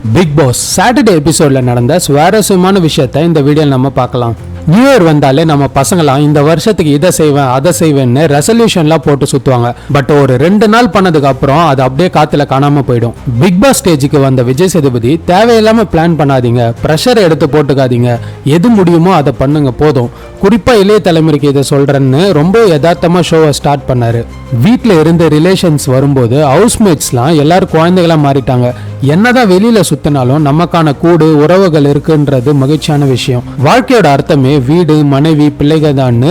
Big pass Saturday எபிசோட்ல நடந்த சுவாரஸ்யமான விஷயத்தை இந்த வீடியோல நம்ம பார்க்கலாம். நியூ இயர் வந்தாலே நம்ம பசங்களாம் இந்த வருஷத்துக்கு இதை செய்வேன் அதை செய்வேன்னு ரெசல்யூஷன்லாம் போட்டு சுத்துவாங்க. பட் ஒரு 2 நாள் பண்ணதுக்கு அப்புறம் அது அப்படியே காத்துல காணாம போயிடும். பிக் பாஸ் ஸ்டேஜுக்கு வந்த விஜய் சேதுபதி தேவையில்லாம பிளான் பண்ணாதீங்க, ப்ரெஷர் எடுத்து போட்டுக்காதீங்க, எது முடியுமோ அதை பண்ணுங்க போதும், குறிப்பா இளைய தலைமுறைக்கு இதை சொல்றேன்னு ரொம்ப யதார்த்தமா ஷோவை ஸ்டார்ட் பண்ணாரு. வீட்டில் இருந்த ரிலேஷன்ஸ் வரும்போது ஹவுஸ்மேட்ஸ்லாம் எல்லாரும் குழந்தைகளா மாறிட்டாங்க. என்னதான் வெளியில சுத்தினாலும் நமக்கான கூடு உறவுகள் இருக்குன்றது மகிழ்ச்சியான விஷயம். வாழ்க்கையோட அர்த்தமே வீடு மனைவி பிள்ளைகள் தான்னு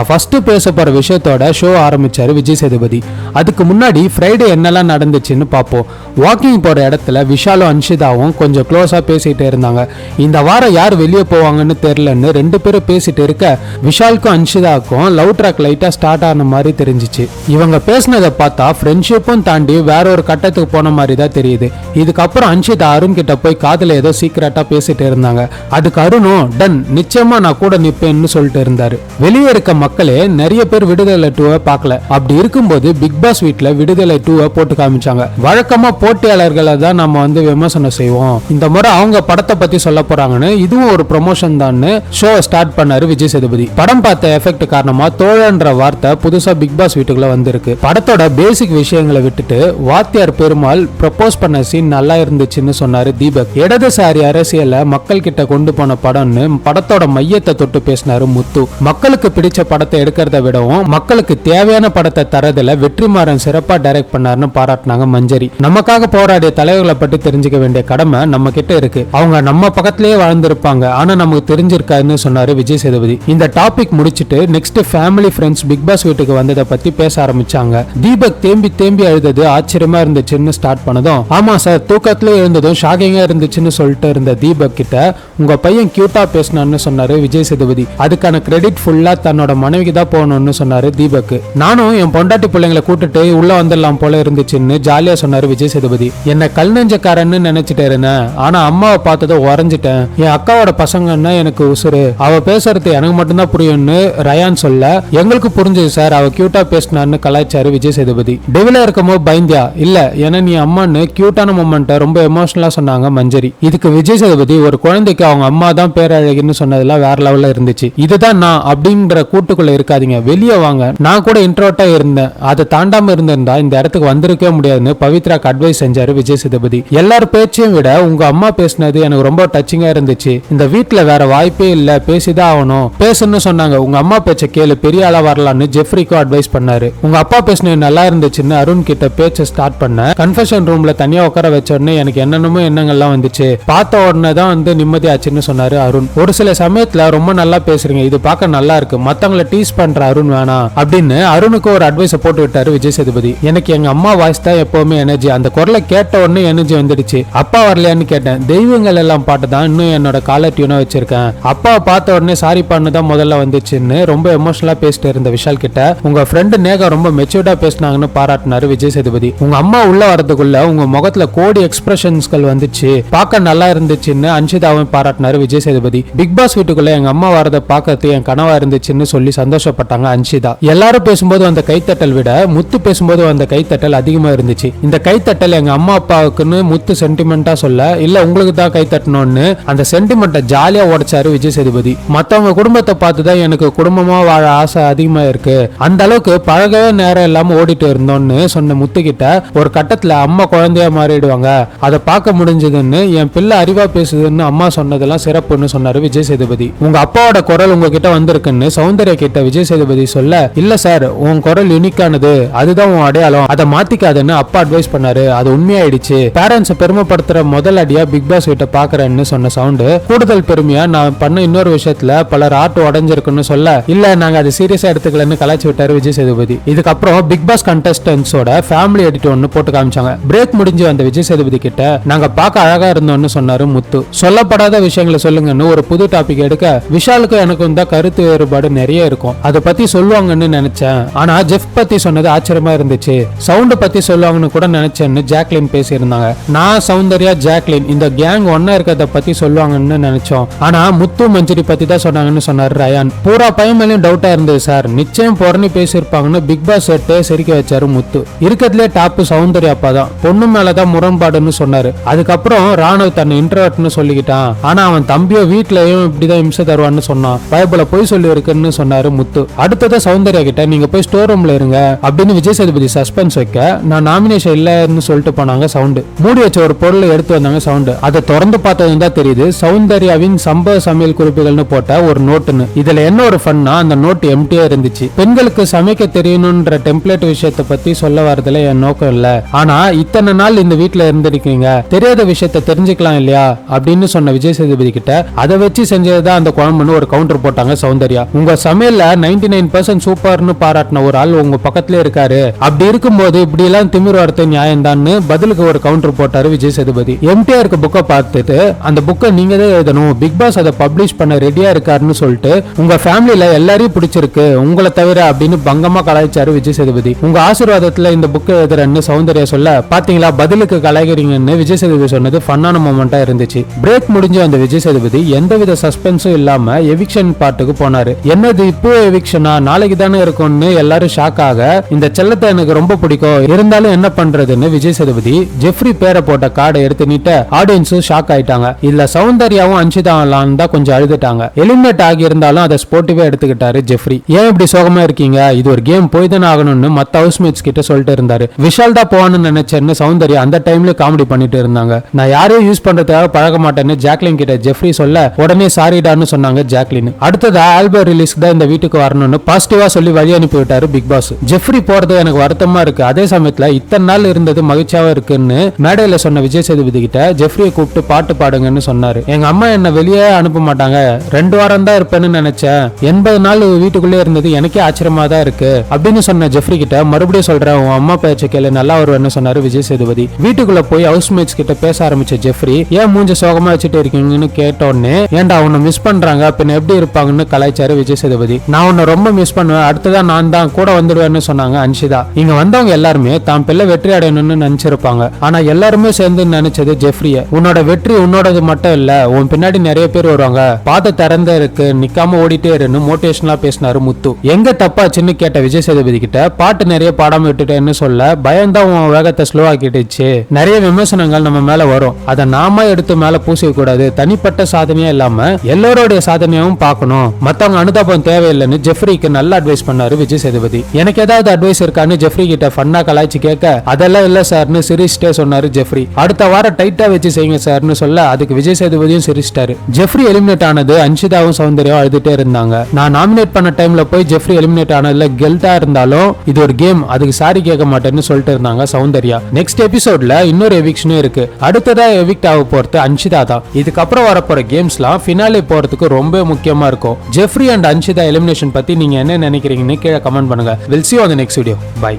ஃபர்ஸ்ட் பேச போற விஷயத்தோட ஷோ ஆரம்பிச்சாரு விஜய் சேதுபதி. அதுக்கு முன்னாடி ஃப்ரைடே என்னெல்லாம் நடந்துச்சுன்னு பார்ப்போம். வாக்கிங் போற இடத்துல விஷாலும் அன்ஷிதாவும் கொஞ்சம் க்ளோஸா பேசிட்டு இருந்தாங்க. இந்த வாரம் யார் வெளியே போவாங்கன்னு தெரியலன்னு 2 பேரும் பேசிட்டு இருக்க விஷாலுக்கும் அன்ஷிதாவுக்கும் லவ் ட்ராக் லைட்டா ஸ்டார்ட் ஆன மாதிரி தெரிஞ்சிச்சு. இவங்க பேசினதை பார்த்தா ஃப்ரெண்ட்ஷிப்பும் தாண்டி வேற ஒரு கட்டத்துக்கு போன மாதிரி தான் தெரியுது. இதுக்கப்புறம் அன்ஷிதா அருண் கிட்ட போய் காதுல ஏதோ சீக்கிரட்டா பேசிட்டு இருந்தாங்க. அதுக்கு அருணும் டன் நிச்சயமா நான் கூட நிப்பேன்னு சொல்லிட்டு இருந்தாரு. வெளியே இருக்க மக்களே நிறைய பேர் விடுதலை 2 பார்க்கல. அப்படி இருக்கும்போது பிக் பாஸ் வீட்ல விடுதலை 2 போட்டு காமிச்சாங்க. வழக்கமா போட்டியாளர்களை தான் நம்ம விமர்சனம் செய்வோம், இந்த முறை அவங்க படத்தை பத்தி சொல்ல போறாங்கன்னு இதுவும் ஒரு ப்ரொமோஷன் தான் ஷோ ஸ்டார்ட் பண்ணாரு விஜய் சேதுபதி. படம் பார்த்த எஃபெக்ட் காரணமா தோழன்ற வார்த்தை புதுசா பிக் பாஸ் வீட்டுக்குள்ள வந்திருக்கு. படத்தோட பேசிக் விஷயங்களை விட்டுட்டு வாத்தியார் பெருமாள் ப்ரப்போஸ் பண்ண சீன் நல்லா இருந்துச்சுன்னு சொன்னாரு தீபக். இடதுசாரி அரசியலை மக்கள் கிட்ட கொண்டு போன படம்னு படத்தோட மையத்தை தொட்டு பேசினாரு முத்து. மக்களுக்கு பிடிச்ச படத்தை எடுக்கிறத விடவும் மக்களுக்கு தேவையான படத்தை தரதுல வெற்றிமாறன் சிறப்பா டைரக்ட் பண்ணாருன்னு பாராட்டினாங்க மஞ்சரி. நமக்காக போராடிய தலைவர்களை பற்றி தெரிஞ்சுக்க வேண்டிய கடமை நம்ம கிட்ட இருக்கு. அவங்க நம்ம பக்கத்திலேயே வாழ்ந்திருப்பாங்க, ஆனா நமக்கு தெரிஞ்சிருக்காதுன்னு சொன்னாரு விஜய் சேதுபதி. இந்த டாபிக் முடிச்சிட்டு next family friends Bigg Boss வீட்டுக்கு வந்ததை பத்தி பேச ஆரம்பிச்சாங்க. தீபக் தேம்பி தேம்பி அழுதது ஆச்சரியமா இருந்துச்சுன்னு ஸ்டார்ட் பண்ணதும், ஆமா சார் தூக்கத்திலே இருந்ததும் ஷாக்கிங்கா இருந்துச்சுன்னு சொல்லிட்டு இருந்த தீபக் கிட்ட உங்க பையன் கியூட்டா பேசினான்னு சொன்னாரு விஜய் சேதுபதி. அதுக்கான கிரெடிட் ஃபுல்லா தன்னோட மனைவிக்கு தான் போகணும்னு சொன்னாரு தீபக். நானும் என் பொண்டாட்டி பிள்ளைங்களை கூட்டிட்டு உள்ள வந்துடலாம் போல இருந்துச்சுன்னு ஜாலியா சொன்னாரு விஜய் சேதுபதி. என்ன கல் நெஞ்சக்காரன்னு நினைச்சிட்டு இருந்தேன், ஆனா அம்மாவை பார்த்ததை உறைஞ்சிட்டேன். என் அக்காவோட பசங்கன்னா எனக்கு உசுறு, அவ பேசுறது எனக்கு மட்டும்தான் புரியும்னு ரயான் சொல்ல எங்களுக்கு புரிஞ்சது சார், அவ கியூட்டா பேசினான்னு கலாய்ச்சாரு விஜய் சேதுபதி. டெவிலா இருக்கமோ பயந்தியா இல்ல ஏன்னா நீ அம்மான்னு கியூட்டான மொமெண்ட்டை ரொம்ப எமோஷனலா சொன்னாங்க மஞ்சரி. இதுக்கு விஜய் சேதுபதி ஒரு குழந்தைக்கு அவங்க அம்மா தான் பேரழகின்னு சொன்னதெல்லாம் வேற லெவல்ல இருந்துச்சு. இதுதான் நான் அப்படின்ற கூட்டுக்குள்ள இருக்காதீங்க, வெளியே வாங்க. நான் கூட இன்ட்ரோட்டா இருந்தேன், அதை தாண்டாம இருந்திருந்தா இந்த இடத்துக்கு வந்திருக்கவே முடியாதுன்னு பவித்ராக்கு அட்வைஸ் செஞ்சாரு விஜய் சேதுபதி. எல்லாரும் பேச்சையும் விட உங்க அம்மா பேசினது எனக்கு ரொம்ப டச்சிங்கா இருந்துச்சு. இந்த வீட்டுல வேற வாய்ப்பே இல்ல, பேசிதான் ஆகணும், பேசுன்னு சொன்னாங்க. உங்க அம்மா பேச்ச கேளு, பெரிய ஆளா வரலான்னு ஜெஃப்ரிக்கும் அட்வைஸ் பண்ணாரு. உங்க அப்பா பேசினது நல்லா இருந்துச்சுன்னு அருண் கிட்ட பேச்ச ஸ்டார்ட் பண்ண கன்ஃபெஷன் ரூம்ல தனியா உட்கார வச்ச உடனே எனக்கு என்னென்னமோ எண்ணங்கள்லாம் வந்துச்சு, பார்த்த உடனே தான் நிம்மதியாச்சுன்னு சொன்னாரு அருண். ஒரு சில சமயத்துல ரொம்ப நல்லா பேசுறீங்க, இது பார்க்க நல்லா இருக்கு, மத்தவங்களை டீஸ் பண்ற அருண் வேணாம் அப்படின்னு அருணுக்கு ஒரு அட்வைஸ் போட்டு விட்டாரு விஜய் சேதுபதி. எனக்கு எங்க அம்மா வாய்ஸ் தான் எப்பவுமே எனர்ஜி, அந்த குரலை கேட்ட உடனே எனர்ஜி வந்துடுச்சு. அப்பா வரலையான்னு கேட்டேன், தெய்வங்கள் எல்லாம் பாட்டு தான் இன்னும் என்னோட காலர் டியூனா வச்சிருக்கேன், அப்பாவை பார்த்த உடனே சாரி பண்ணு தான் முதல்ல வந்துச்சுன்னு ரொம்ப எமோஷனலா பேசிட்டு இருந்த விஷால் கிட்ட உங்க ஃப்ரெண்டு நேகா ரொம்ப மெச்சூர்டா பேசினாங்கன்னு பாராட்டினாரு விஜய் சேதுபதி. உங்க அம்மா உள்ள வரதுக்குள்ள உங்க முகத்துல கோடி எக்ஸ்பிரஷன்ஸ்கள் வந்துச்சு, பார்க்க நல்லா இருந்துச்சுன்னு அன்ஷிதாவும் பாராட்டினாரு விஜய் சேதுபதி. பிக் பாஸ் வீட்டுக்குள்ள எங்க அம்மா வரத பார்க்கறது என் கனவா இருந்துச்சுன்னு சொல்லி சந்தோஷப்பட்டாங்க அன்ஷிதா. எல்லாரும் பேசும்போது அந்த கைத்தட்டல் விட முத்து பேசும்போது அந்த கைத்தட்டல் அதிகமா இருந்துச்சு. இந்த கைத்தட்டல் எங்க அம்மா அப்பாவுக்குன்னு முத்து சென்டிமெண்டா சொல்ல, இல்ல உங்களுக்கு தான் கைத்தட்டணும்னு அந்த சென்டிமெண்ட்டை ஜாலியா உடைச்சாரு விஜய் சேதுபதி. மத்தவங்க குடும்பத்தை பார்த்துதான் எனக்கு குடும்பமா வாழ ஆசை அதிகமா இருக்கு, அந்த அளவுக்கு பழகவே நேரம் இல்லாம ஓடிட்டு இருந்தோம்னு சொன்ன முத்து கிட்ட ஒரு கட்டத்துல அம்மா குழந்தையா மாறிடுவாங்க, அதை பார்க்க முடிஞ்சதுன்னு என் பிள்ளை அறிவா பேசுதுன்னு அம்மா சொன்னதெல்லாம் சிறப்புன்னு சொன்னாரு விஜய் சேதுபதி. உங்க அப்பாவோட குரல் உங்ககிட்ட வந்திருக்குன்னு சௌந்தர்யா கிட்ட விஜய் சேதுபதி சொல்ல, இல்ல சார் உன் குரல் யூனிக்கானது, அதுதான் உன் அடையாளம், அதை மாத்திக்காதுன்னு அப்பா அட்வைஸ் பண்ணாரு. அது உண்மையாயிடுச்சு, பேரண்ட்ஸ் பெருமைப்படுத்துற முதல் அடியா பிக் பாஸ் வீட்டை பாக்குறேன்னு சொன்ன சவுண்டு கூடுதல் பெருமையா நான் பண்ண இன்னொரு விஷயத்துல பலர் ஆட்டு உடஞ்சிருக்குன்னு சொல்ல, இல்ல நாங்க அதை சீரியஸா எடுத்துக்கலன்னு கலாய்ச்சி விட்டாரு விஜய் சேதுபதி. இதுக்கப்புறம் பிக் பாஸ் கண்டஸ்டன்ஸோட ஃபேமிலி எடிட் ஒன்னு போட்டு காமிச்சாங்க. பிரேக் முடிஞ்சு வந்த விஜய் சேதுபதி கிட்ட நாங்க பார்க்க அழகா இருந்தோம்னு சொன்னாரு முத்து. சொல்லப்படாத விஷயங்களை சொல்லுங்கன்னு ஒரு புது டாபிக் எடுக்க விஷாலுக்கும் எனக்கும் தான் கருத்து வேறுபாடு நிறைய இருக்கும், அதை பத்தி சொல்லுவாங்கன்னு நினைச்சேன், ஆனா ஜெஃப் பத்தி சொன்னது ஆச்சரியமா இருந்துச்சு, சவுண்ட் பத்தி சொல்லுவாங்கன்னு கூட நினைச்சேன்னு ஜாக்லின் பேசியிருந்தாங்க. நான் சௌந்தர்யா ஜாக்லின் இந்த கேங் ஒன்னா இருக்கிறத பத்தி சொல்லுவாங்கன்னு நினைச்சோம், ஆனா முத்து மஞ்சரி பத்தி தான் சொன்னாங்கன்னு சொன்னாரு சொன்னாரு ரயான். பூரா பையன் மேலயும் டவுட்டா இருந்தது சார், நிச்சயம் பொறணி பேசியிருப்பாங்கன்னு பிக் பாஸ் செட்டே சிரிக்க வச்சாரு முத்து. இருக்கிறதுலே டாப் சௌந்தர்யா அப்பா தான், பொண்ணு மேலதான் முரண்பாடுன்னு சொன்னாரு. அதுக்கப்புறம் ராணுவ தன்னை இன்ட்ரோவர்ட்னு சொல்லிக்கிட்டான், ஆனா அவன் தம்பியோ வீட்லயும் இப்படிதான் இம்சை தருவான்னு சொன்னான், பயபுல போய் சொல்லி இருக்குன்னு சொன்னாரு முத்து. அடுத்தது சௌந்தர்யா கிட்ட நீங்க போய் ஸ்டோர் ரூம்ல இருங்க அப்படின்னு விஜய் சேதுபதி சஸ்பென்ஸ் வைக்க, நான் நாமினேஷன் இல்லன்னு சொல்லிட்டு போனாங்க சவுண்ட். மூடி வச்ச ஒரு பொருளை எடுத்து வந்தாங்க சவுண்ட். அதை திறந்து பார்த்தது தான் தெரியுது சௌந்தர்யாவின் சம்பவ சமையல் குறிப்புகள்னு போட்ட ஒரு நோட்டுன்னு. இதுல என்ன ஒரு ஃபன்னா, அந்த நோட் எம்டியா இருந்துச்சு. பெண்களுக்கு சமைக்க தெரியணும்ன்ற டெம்ப்ளேட் விஷயத்தை பத்தி சொல்ல வரதுல என் நோக்கம் இல்ல, ஆனா இத்தனை நாள் இந்த வீட்டுல இருந்திருக்கீங்க, தெரியாத விஷயத்த தெரிஞ்சுக்கலாம் இல்லையா அப்படின்னு சொன்ன விஜய் சேதுபதி கிட்ட அதை வச்சு செஞ்சதுதான் அந்த குழம்புன்னு ஒரு கவுண்டர் போட்டாங்க சௌந்தர்யா. உங்க சமையல்ல 99% சூப்பர்னு பாராட்டின ஒரு ஆள் உங்க பக்கத்துல இருக்காரு, அப்படி இருக்கும்போது இப்படி எல்லாம் திமிர் வார்த்தை நியாயம்தான்னு பதிலுக்கு ஒரு கவுண்டர் போட்டாரு விஜய் சேதுபதி. எம்டிஆருக்கு புக்கை பார்த்துட்டு அந்த புக்கை நீங்க தான் எழுதணும், பிக் பாஸ் அதை பப்ளிஷ் பண்ண ரெடியா இருக்காருன்னு சொல்லிட்டு உங்க ஃபேமிலியில எல்லாரையும் பிடிச்சிருக்கு உங்களை தவிர அப்படின்னு பங்கமா கலாய்ச்சாரு விஜய் சேதுபதி. உங்க ஆசீர்வாதத்துல இந்த புக்கை எழுதுறேன்னு சௌந்தர்யா சொல்ல, பாத்தீங்களா பதிலுக்கு கலாய்கிறீங்கன்னு விஜய் சேதுபதி சொன்னது ஃபன்னான மொமெண்டா இருந்துச்சு. பிரேக் முடிஞ்ச அந்த விஜய் சேதுபதி எந்தவித சஸ்பென்ஸும் இல்லாம எவிக்ஷன் பாட்டுக்கு போனாரு. என்னது இப்போ எவிக்ஷனா, நாளைக்கு தானே இருக்கும்னு எல்லாரும் ஷாக் ஆக, இந்த செல்லத்தை எனக்கு ரொம்ப பிடிக்கும் இருந்தாலும் என்ன பண்றதுன்னு விஜய் சேதுபதி ஜெஃப்ரி பேரை போட்ட கார்டை எடுத்து நீட்ட ஆடியன்ஸும் ஷாக் ஆயிட்டாங்க. இதுல சௌந்தர்யாவும் அன்ஷிதாவும் தான் கொஞ்சம் அழுதுட்டாங்க. எலிமினேட் ஆகி இருந்தாலும் அதை ஸ்போர்ட்டிவா எடுத்துக்கிட்டாரு ஜெஃப்ரி. ஏன் இப்படி சோகமா இருக்கீங்க, இது ஒரு கேம், போய் தானே ஆகணும்னு மத்த ஹவுஸ்மேட்ஸ் கிட்ட சொல்லிட்டு இருந்தாரு. விஷால் தான் போவான்னு நினைச்சேன்னு சௌந்தர்யா அந்த டைம்ல காமெடி பண்ணிட்டு இருந்தாங்க. நான் யாரையும் யூஸ் பண்றதுக்காக பழக மாட்டேன்னு ஜாக்லின் கிட்ட ஜெஃப்ரி சொல்ல, உடனே சாரிடான்னு சொன்னாங்க ஜாக்லின். அடுத்ததா ஆல்பம் ரிலீஸ்க்கு தான் இந்த வீட்டுக்கு வரணும்னு பாசிட்டிவா சொல்லி வழி அனுப்பி விட்டாரு பிக் பாஸ். ஜெஃப்ரி போறது எனக்கு வருத்தமா இருக்கு, அதே சமயத்துல இத்தனை நாள் இருந்தது மகிழ்ச்சியாவா இருக்குன்னு மேடையில சொன்ன விஜய் சேதுபதி கிட்ட ஜெஃப்ரியை கூப்பிட்டு பாட்டு பாடுங்கன்னு சொன்னாரு. எங்க அம்மா என்ன வெளியே அனுப்ப மாட்டாங்க, 2 வாரம் தான் இருப்பேன்னு நினைச்சேன், 80 நாள் வீட்டுக்குள்ளே இருந்தது எனக்கே ஆச்சரியமா தான் இருக்கு அப்படின்னு சொன்ன ஜெஃப்ரி கிட்ட மறுபடியும் சொல்றேன் உன் அம்மா பேச்ச கேளு நல்லா வருவேன்னு சொன்னாரு விஜய் சேதுபதி. வீட்டுக்குள்ள போய் ஹவுஸ்மேட்ஸ் கிட்ட பேச ஆரம்பிச்ச ஜெஃப்ரி ஏன் மூஞ்ச சோகமா வச்சுட்டு இருக்கீங்கன்னு கேட்டோடனே, ஏன்டா உன்னை மிஸ் பண்றாங்க பின்ன எப்படி இருப்பாங்கன்னு கலாய்ச்சாரு விஜய் சேதுபதி. நான் உன்னை ரொம்ப மிஸ் பண்ணுவேன், அடுத்ததான் நான் தான் கூட வந்துடுவேன்னு சொன்னாங்க அன்ஷிதா. இங்க வந்தவங்க எல்லாருமே தான் பிள்ளை வெற்றி அடையணும்னு நினைச்சிருப்பாங்க, ஆனா எல்லாருமே சேர்ந்து நினைச்சது ஜெஃப்ரிய. உன்னோட வெற்றி உன்னோடது மட்டும் இல்ல, உன் பின்னாடி நிறைய பேர் வருவாங்க, பாதை திறந்த இருக்கு, நிக்காம ஓடிட்டே இருன்னு மோட்டிவேஷனலா பேசினாரு முத்து. எங்க தப்பாச்சுன்னு கேட்ட விஜய் சேதுபதி கிட்ட பாட்டு நிறைய பாடாம விட்டுட்டேன்னு சொல்ல, பயம்தான் உன் வேகத்தை ஸ்லோ ஆக்கிடுச்சு, நிறைய விமர்சனங்கள் நம்ம மேல வரும், அதை நாம எடுத்து மேல பூசிக்க கூடாது, தனிப்பட்ட சாதனையா இல்லாம எல்லாரோடைய சாதனையாவும் பார்க்கணும், மத்தவங்க அனுதாபம் தேவையில்லைன்னு ஜெஃப்ரிக்கு நல்ல அட்வைஸ் பண்ணாரு விஜய் சேதுபதி. எனக்கு ஏதாவது அட்வைஸ் இருக்கான்னு ஜெஃப்ரி கிட்ட ஃபன்னா கலாய்ச்சி கேட்க, அதெல்லாம் இல்ல சார்னு சிரிச்சிட்டே சொன்னாரு ஜெஃப்ரி. அடுத்த வாரம் டைட்டா வச்சு செய்யுங்க சார்னு சொல்ல, அதுக்கு விஜய் சேதுபதியும் சிரிச்சிட்டாரு. ஜெஃப்ரி எலிமினேட் ஆனது அன்ஷிதாவும் சௌந்தர்யாவும் அழுதுட்டே இருந்தாங்க. நான் நாமினேட் பண்ண டைம்ல போய் ஜெஃப்ரி எலிமினேட் ஆனதுல கெல்ட்டா இருந்தாலும் இது ஒரு கேம், அதுக்கு சாரி கேட்க மாட்டேன்னு சொல்லிட்டு இருந்தாங்க சௌந்தர்யா. நெக்ஸ்ட் எபிசோட்ல இன்னொரு எவிக்ஷனும் இருக்கு. அடுத்ததா எவிக்ட் ஆக போறது அன்ஷிதா தான். இதுக்கப்புறம் வரப்போற கேம்ஸ்லாம் ஃபினாலே போறதுக்கு ரொம்ப முக்கியமா இருக்கும். ஜெஃப்ரி அண்ட் அன்ஷிதா எலிமினேஷன் பத்தி நீங்க என்ன நினைக்கிறீங்கன்னு கீழே கமெண்ட் பண்ணுங்க. We'll see you on the next video. Bye.